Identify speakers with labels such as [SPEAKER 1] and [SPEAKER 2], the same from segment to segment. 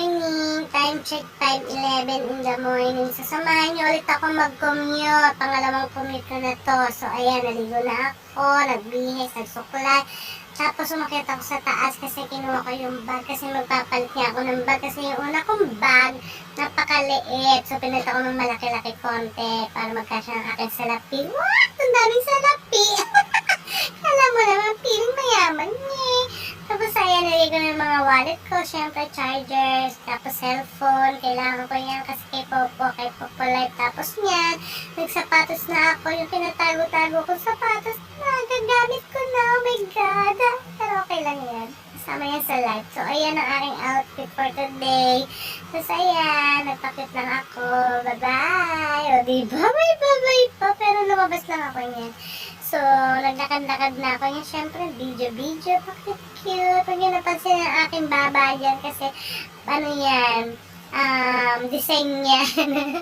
[SPEAKER 1] morning. Time check 5:11 in the morning. So, samahan niyo ulit ako mag-commute. Pangalawang commute ko na to. So, ayan, naligo na ako, nagbihis, nagsuklay. Tapos, umakyat ako sa taas kasi kinuha ko yung bag. Kasi magpapalit niya ako ng bag. Kasi yung una kong bag, napakaliit. So, pinalitan ko ng malaki-laki konti para magkasya ng aking salapi. What? Ang daming salapi! Alam mo naman, feeling mayaman niya. Tapos ayan, naligo na yung mga wallet ko. Siyempre, chargers, tapos cellphone. Kailangan ko yan kasi kay Popo Life. Tapos niyan, nagsapatos na ako. Yung pinatago-tago kong sapatos na, gagamit ko na. Oh my God. Pero okay lang yan. Kasama yan sa life. So, ayan ang aking outfit for today. Tapos ayan, nagpakit lang ako. Bye-bye. O, diba? May bye-bye pa. Pero lumabas lang ako niyan. So, naglakad-lakad na ako niya. Siyempre, video. Cute. Huwag niyo napansin ang aking baba dyan kasi, ano yan, design yan.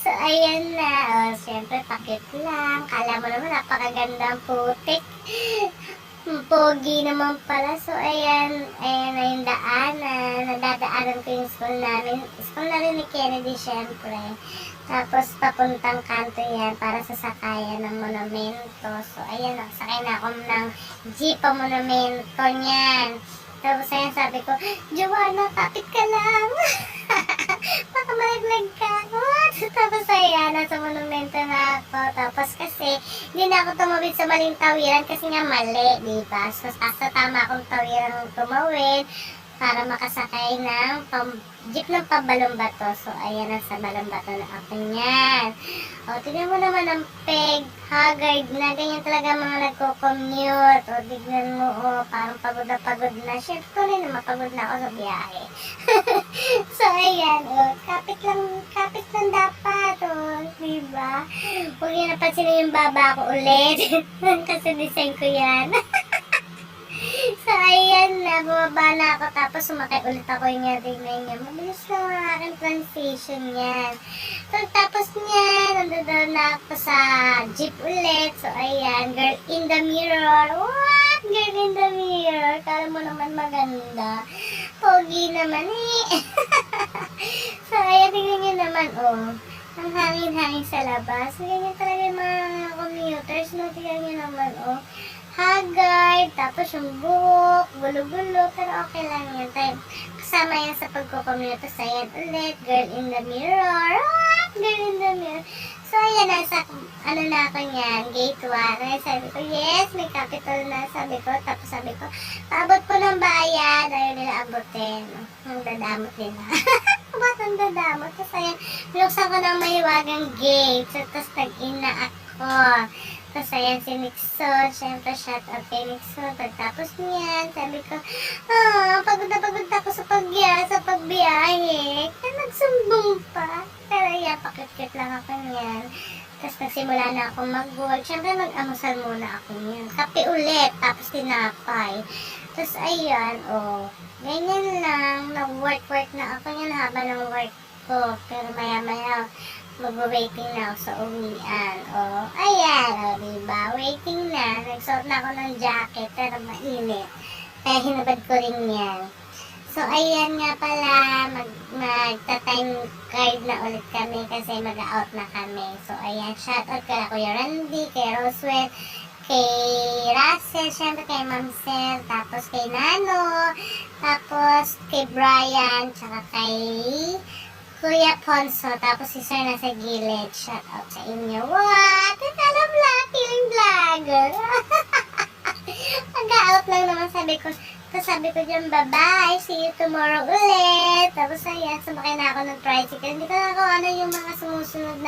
[SPEAKER 1] So, ayan na. O, siyempre, pakit lang. Kala mo naman, napakaganda ang putik. Pogi naman pala. So, ayan na yung daanan. Nadadaanan ko yung school namin. School na rin ni Kennedy, syempre. Tapos, papuntang kanto yan para sa sakayan ng monumento. So, ayan, nakasakay na ako ng jeep ang monumento niyan. Tapos, ayan, sabi ko, Joanna, kapit ka lang. Baka malaglag ka. What? Tapos, ayan, nasa monumento na ako. Tapos, kasi, hindi na ako tumawid sa maling tawiran kasi nga mali, diba? So, sa tama akong tawiran tumawid para makasakay ng jeep ng pabalong bato. So, ayan, nasa balong bato na ako niyan. O, tignan mo naman ang peg, haggard na, ganyan talaga mga nagko-commute. O, tignan mo, parang pagod na. Siyempre, tuloy na mapagod na ako sa biyahe. So, ayan, kapit lang dapat, diba? Huwag yun napansin yung baba ko ulit. Kasi design ko yan. So, ayan na, bumaba na ako, tapos sumakay ulit ako niya, tignan niya. Mabilis lang ang aking transition yan. So, tapos niya, nandun na ako sa jeep ulit. So, ayan, girl in the mirror. What? Girl in the mirror? Kala mo naman maganda. Pogi naman eh. So, ayan, tignan niyo naman, ang hangin-hangin sa labas. So, ganyan talaga yung mga commuters, no? Tignan niyo naman, haggard, tapos yung buhok, gulo-gulo, pero okay lang yan. Kasama yan sa pagkukommute. So, ayan ulit, girl in the mirror. Girl in the mirror. So, ayan, nasa, na ako niyan, gate 1. Sabi ko, yes, may capital na, sabi ko. Tapos sabi ko, paabot po ng bayan. Ayaw nila abutin. Ang dadamot nila. Ba't ang dadamot? Tapos, ayan, binuksan ko ng mahiwagang gate. So, tapos nag-ina ako. Tapos, ayan, si Nixon. Siyempre, shout out kay Nixon. Pagtapos niyan, sabi ko, pagod na ako sa pagbiyahe. Kaya nagsumbong pa. Pero, ayan, pakit-kit lang ako niyan. Tapos, nagsimula na akong mag-work. Siyempre, mag-amusal muna ako niyan. Kape ulit. Tapos, tinapay. Tapos, ayan, ganyan lang. Nag-work na ako niyan haba ng work ko. Pero, maya-maya, mag-waiting na ako sa uwian. Ayan, diba? Waiting na. Nagsuot na ako ng jacket, pero mainit. Kaya hinabad ko rin yan. So, ayan nga pala, magta-time card na ulit kami kasi mag-out na kami. So, ayan, shoutout kay Kuya Randy, kay Roswell, kay Russell, syempre kay Ma'am Sel, tapos kay Nano, tapos kay Brian, tsaka kay Kuya Ponso, tapos si Sir nasa gilid. Shout out sa inyo. What? Ano vlog? Feeling vlogger. Mag-out lang naman, sabi ko dyan, bye-bye. See you tomorrow ulit. Tapos ayan, sumakay na ako ng tricycle. Hindi ko na kung ano yung mga sumusunod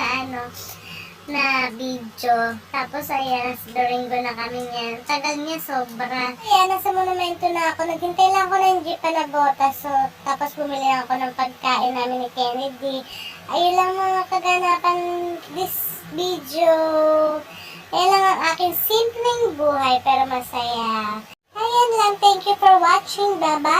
[SPEAKER 1] na video. Tapos ayan, Doringo na kami niyan. Tagal niya sobra. Ayan, nasa monumento na ako. Naghintay lang ako ng jeep na bota. So, tapos bumili ako ng pagkain namin ni Kennedy. Ayun lang mga kaganapan this video. Ayan lang ang aking simpleng buhay pero masaya. Ayan lang. Thank you for watching. Bye-bye!